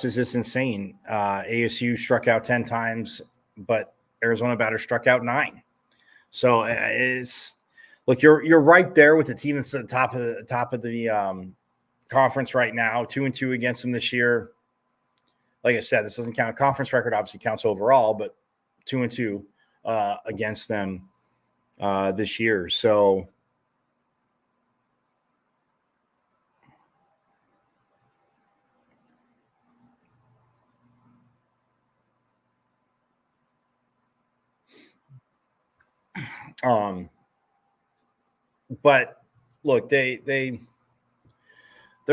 Speaker 4: is just insane. ASU struck out 10 times, but Arizona batters struck out 9. So you're right there with the team that's at the top of the conference right now, 2-2 against them this year. Like I said, this doesn't count. Conference record obviously counts overall, but 2-2 against them this year. So but look, they're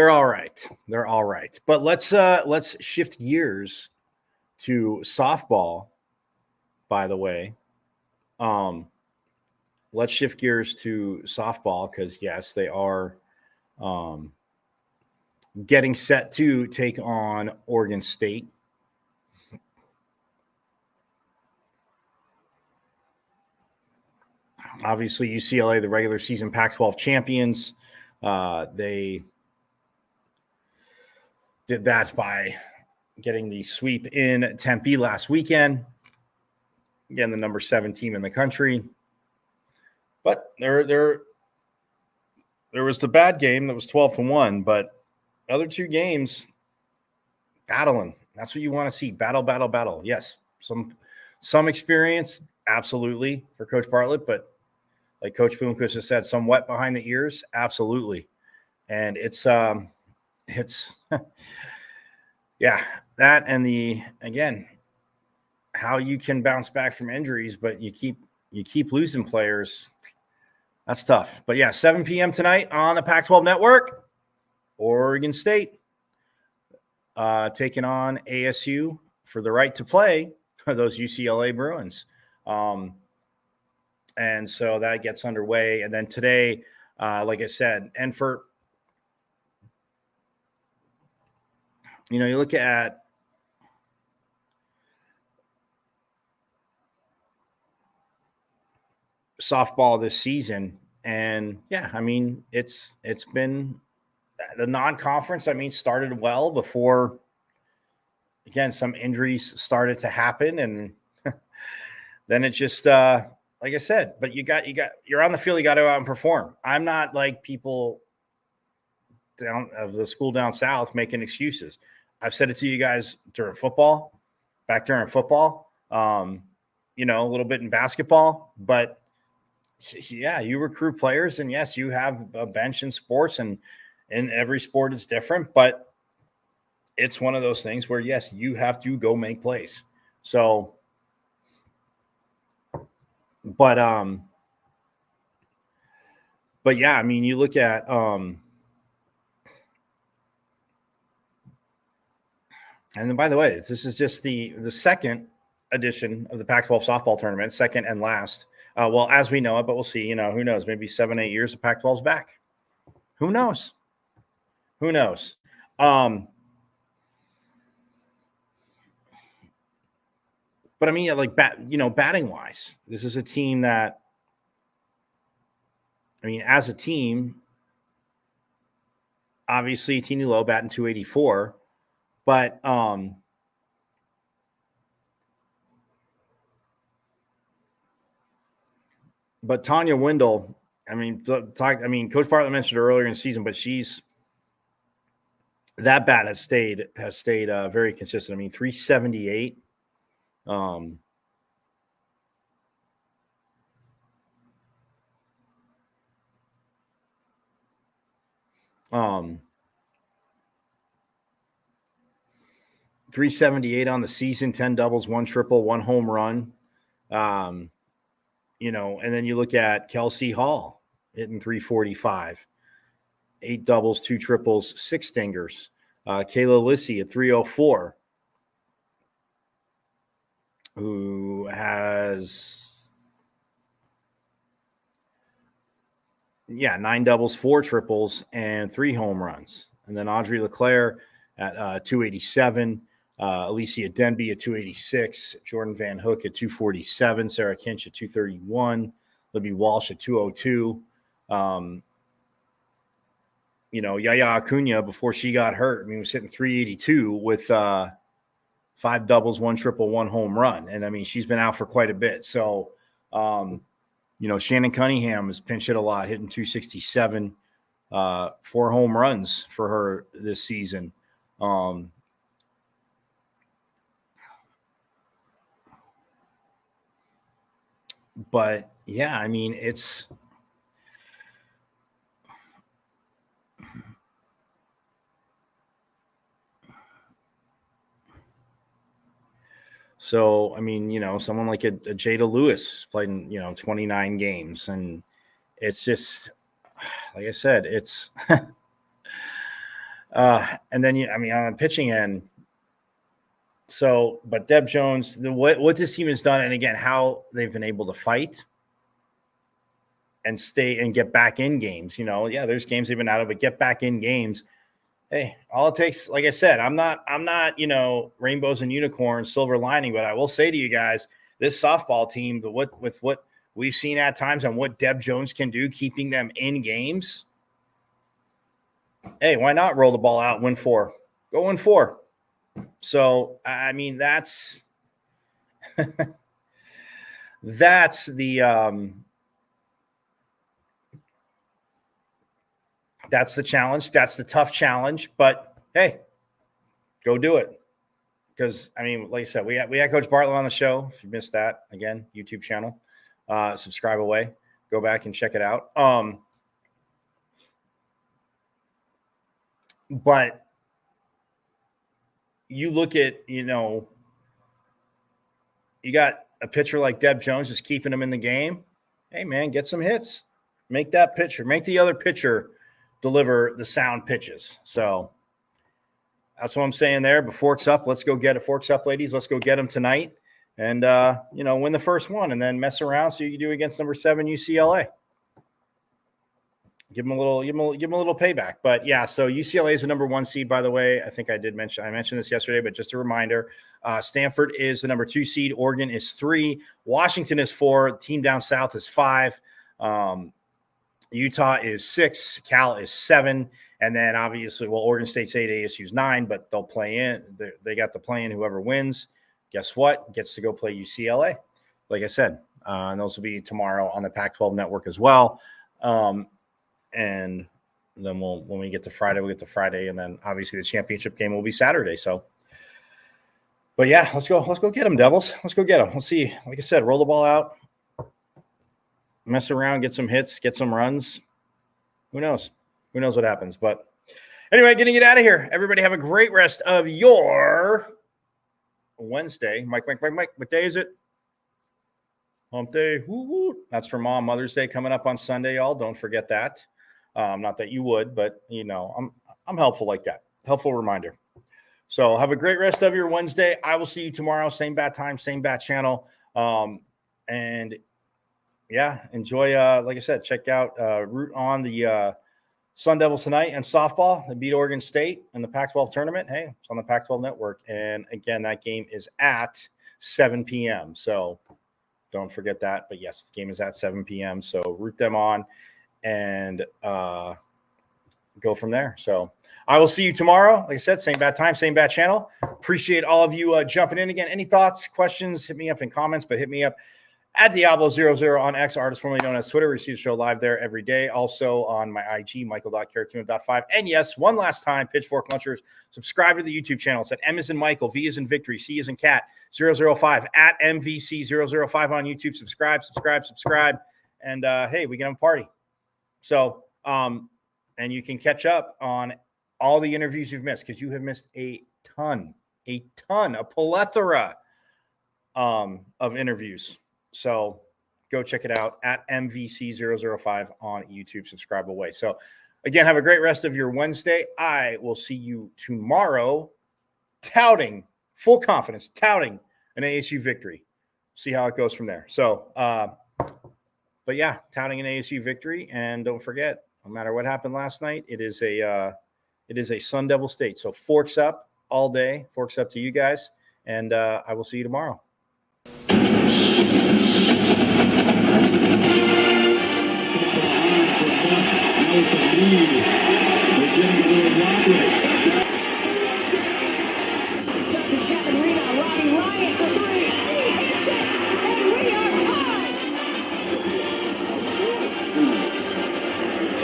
Speaker 4: all right. They're all right. But let's shift gears to softball, by the way. Let's shift gears to softball because, yes, they are getting set to take on Oregon State. Obviously, UCLA, the regular season Pac-12 champions. They did that by getting the sweep in Tempe last weekend. Again, the number 7 team in the country. But there was the bad game that was 12-1, but other 2 games battling. That's what you want to see. Battle. Yes, some experience, absolutely, for Coach Bartlett, but like Coach Boomquist has said, some wet behind the ears, absolutely. And it's yeah, that and again, how you can bounce back from injuries, but you keep losing players. That's tough. But yeah, 7 p.m. tonight on the Pac-12 Network, Oregon State taking on ASU for the right to play those UCLA Bruins. And so that gets underway. And then today, like I said, and for, you look at softball this season, And yeah, I mean, it's been the non-conference. I mean, started well before, again, some injuries started to happen, and then it just like I said. But you're on the field. You got to go out and perform. I'm not like people down of the school down south making excuses. I've said it to you guys during football, during football, a little bit in basketball, but yeah, you recruit players, and yes, you have a bench in sports, and in every sport is different, but it's one of those things where, yes, you have to go make plays. So, but yeah, I mean, you look at, and then, by the way, this is just the second edition of the Pac-12 softball tournament, second and last. Well, as we know it, but we'll see. Who knows? Maybe 7-8 years the Pac-12's back. Who knows? Who knows? But I mean, like batting wise, this is a team that, I mean, as a team, obviously Teeny Low batting 284, but Tanya Wendell, I mean, Coach Bartlett mentioned her earlier in the season, but that bat has stayed very consistent. I mean, 378. 378 on the season, 10 doubles, 1 triple, 1 home run. And then you look at Kelsey Hall hitting 345, 8 doubles, 2 triples, 6 stingers. Kayla Lissy at 304, who has 9 doubles, 4 triples, and 3 home runs. And then Audrey LeClaire at 287, Alicia Denby at 286, Jordan Van Hook at 247, Sarah Kinch at 231, Libby Walsh at 202. Yaya Acuna, before she got hurt, I mean, was hitting 382 with 5 doubles, 1 triple, 1 home run. And I mean, she's been out for quite a bit. So, Shannon Cunningham has pinch hit a lot, hitting 267, 4 home runs for her this season. But yeah, I mean, it's so, I mean, someone like a Jada Lewis played in, 29 games, and it's just, like I said, it's, and then, on the pitching end, so, but Deb Jones, what this team has done, and again, how they've been able to fight and stay and get back in games, there's games they've been out of, but get back in games. Hey, all it takes, like I said, I'm not, rainbows and unicorns, silver lining, but I will say to you guys, this softball team, with what we've seen at times and what Deb Jones can do, keeping them in games. Hey, why not roll the ball out, win 4? Go win 4. So, I mean, that's that's the challenge. That's the tough challenge. But hey, go do it. Because I mean, like I said, we had Coach Bartlett on the show. If you missed that, again, YouTube channel, subscribe away. Go back and check it out. But you look at, you got a pitcher like Deb Jones just keeping him in the game. Hey, man, get some hits. Make the other pitcher deliver the sound pitches. So that's what I'm saying there. But Forks Up, let's go get it. Forks Up, ladies. Let's go get them tonight and, win the first one and then mess around so you can do against number 7 UCLA. Give them a little payback. But yeah, so UCLA is the number 1 seed, by the way. I think I mentioned this yesterday, but just a reminder, Stanford is the number 2 seed. Oregon is 3. Washington is 4. The team down south is 5. Utah is 6, Cal is 7, and then obviously, well, Oregon State's 8, ASU's 9, but they'll play in. They got the play in. Whoever wins, guess what? Gets to go play UCLA. Like I said, and those will be tomorrow on the Pac-12 network as well. And then when we get to Friday, we'll get to Friday, and then obviously the championship game will be Saturday. So, but yeah, let's go get them, Devils. Let's go get them. Let's see. Like I said, roll the ball out, mess around, get some hits, get some runs. Who knows? Who knows what happens? But anyway, going to get out of here. Everybody have a great rest of your Wednesday. Mike, what day is it? Hump day. Woo-woo. That's for Mom. Mother's Day coming up on Sunday, y'all. Don't forget that. Not that you would, but, you know, I'm helpful like that. Helpful reminder. So have a great rest of your Wednesday. I will see you tomorrow. Same bat time, same bat channel. And, yeah, enjoy. Like I said, check out, root on the Sun Devils tonight and softball. They beat Oregon State in the Pac-12 tournament. Hey, it's on the Pac-12 network. And, again, that game is at 7 p.m. So don't forget that. But, yes, the game is at 7 p.m. So root them on and go from there. So I will see you tomorrow. Like I said, same bat time, same bat channel. Appreciate all of you jumping in again. Any thoughts, questions, hit me up in comments, but hit me up at Diablo00 on X, artist formerly known as Twitter. We see the show live there every day. Also on my IG, michael.caratuno.5. And yes, one last time, Pitchfork Lunchers, subscribe to the YouTube channel. It's at M as in Michael, V as in Victory, C as in Cat, 005, at MVC005 on YouTube. Subscribe. And, hey, we can have a party. So, and you can catch up on all the interviews you've missed, because you have missed a plethora of interviews. So go check it out at MVC005 on YouTube. Subscribe away. So again, have a great rest of your Wednesday. I will see you tomorrow, full confidence, touting an ASU victory. See how it goes from there. So, but yeah, touting an ASU victory. And don't forget, no matter what happened last night, it is a Sun Devil State. So forks up all day. Forks up to you guys. And I will see you tomorrow.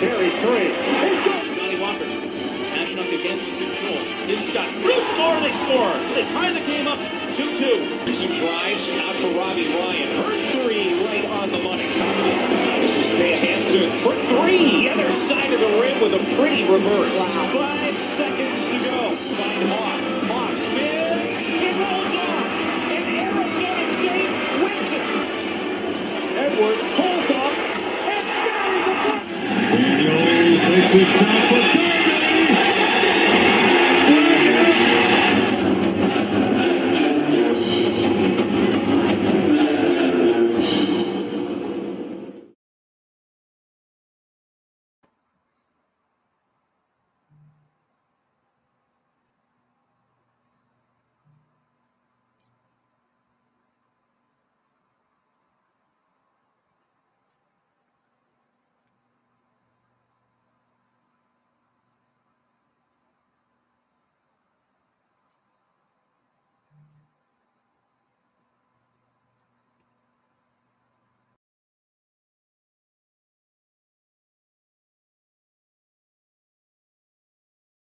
Speaker 2: Terry's three. Johnny Walker matching up against control. His shot. Bruce score. They score. They tie the game up 2-2. Some drives out for Robbie Ryan. Her three right on the money. This is Taya Hansen for three. The other side of the rim with a pretty reverse. Wow.